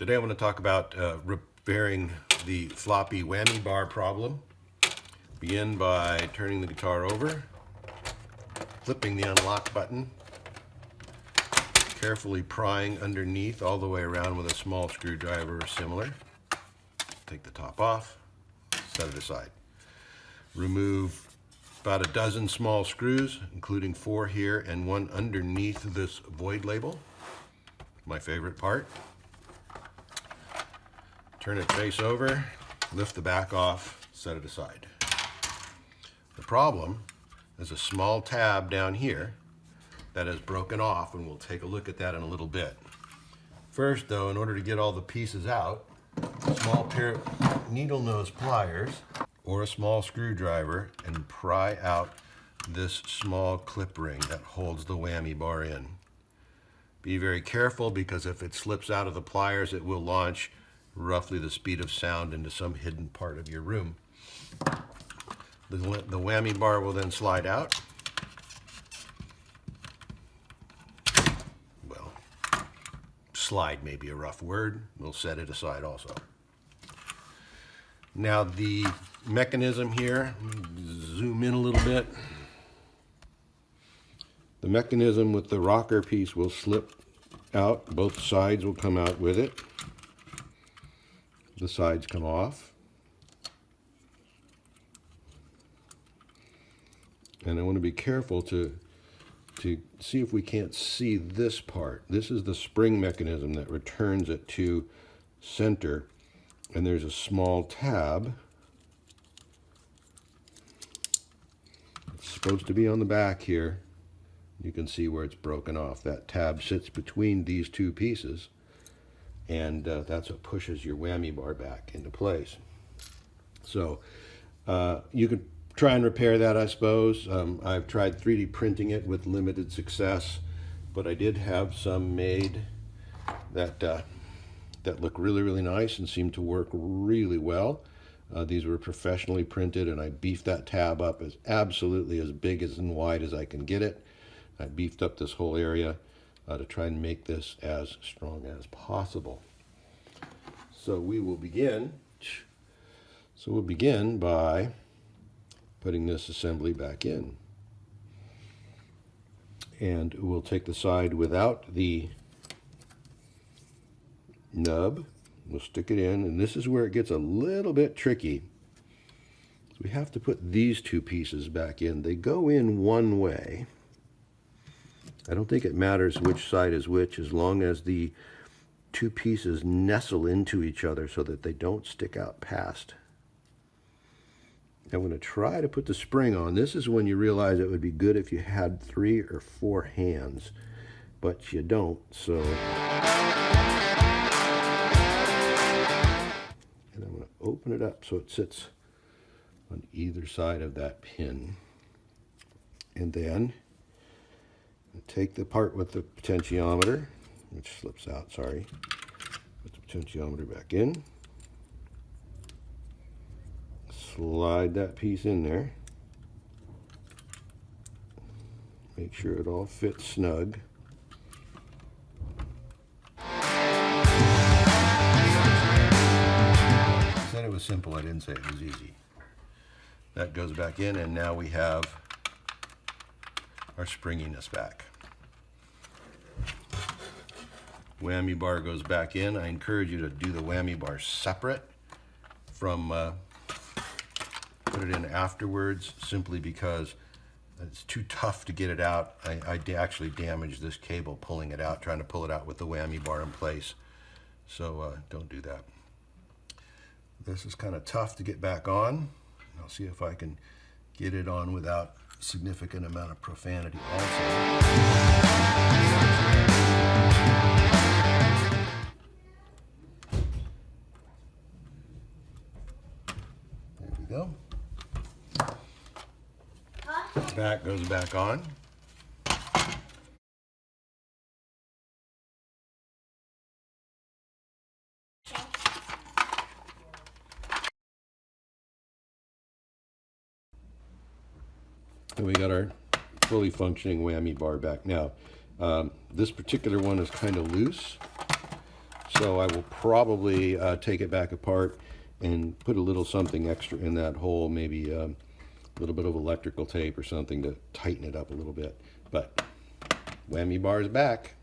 Today I want to talk about repairing the floppy whammy bar problem. Begin by turning the guitar over, flipping the unlock button, carefully prying underneath all the way around with a small screwdriver or similar. Take the top off, set it aside. Remove about a dozen small screws, including 4 here and 1 underneath this void label. My favorite part. Turn it face over, lift the back off, set it aside. The problem is a small tab down here that has broken off, and we'll take a look at that in a little bit. First though, in order to get all the pieces out, a small pair of needle nose pliers or a small screwdriver and pry out this small clip ring that holds the whammy bar in. Be very careful, because if it slips out of the pliers, it will launch roughly the speed of sound into some hidden part of your room. The whammy bar will then slide out. Well, slide may be a rough word. We'll set it aside also. Now the mechanism here, zoom in a little bit. The mechanism with the rocker piece will slip out. Both sides will come out with it. The sides come off. And I want to be careful to see if we can't see this part. This is the spring mechanism that returns it to center. And there's a small tab. It's supposed to be on the back here. You can see where it's broken off. That tab sits between these two pieces, and that's what pushes your whammy bar back into place. So you could try and repair that, I suppose. I've tried 3D printing it with limited success, but I did have some made that that look really, really nice and seem to work really well. These were professionally printed, and I beefed that tab up as absolutely as big and wide as I can get it. I beefed up this whole area to try and make this as strong as possible. So we will begin. So we'll begin by putting this assembly back in. And we'll take the side without the nub. We'll stick it in, and this is where it gets a little bit tricky. So we have to put these two pieces back in. They go in one way. I don't think it matters which side is which, as long as the two pieces nestle into each other so that they don't stick out past. I'm going to try to put the spring on. This is when you realize it would be good if you had 3 or 4 hands, but you don't, so. And I'm going to open it up so it sits on either side of that pin. And then take the part with the potentiometer, which slips out, sorry. Put the potentiometer back in. Slide that piece in there. Make sure it all fits snug. I said it was simple, I didn't say it was easy. That goes back in, and now we have our springiness back. Whammy bar goes back in. I encourage you to do the whammy bar separate from put it in afterwards, simply because it's too tough to get it out. I actually damaged this cable pulling it out, trying to pull it out with the whammy bar in place. So don't do that. This is kind of tough to get back on. I'll see if I can get it on without a significant amount of profanity also. There we go. Back goes back on. And we got our fully functioning whammy bar back. Now, this particular one is kind of loose, So I will probably take it back apart and put a little something extra in that hole, maybe a little bit of electrical tape or something to tighten it up a little bit. But Whammy bar is back.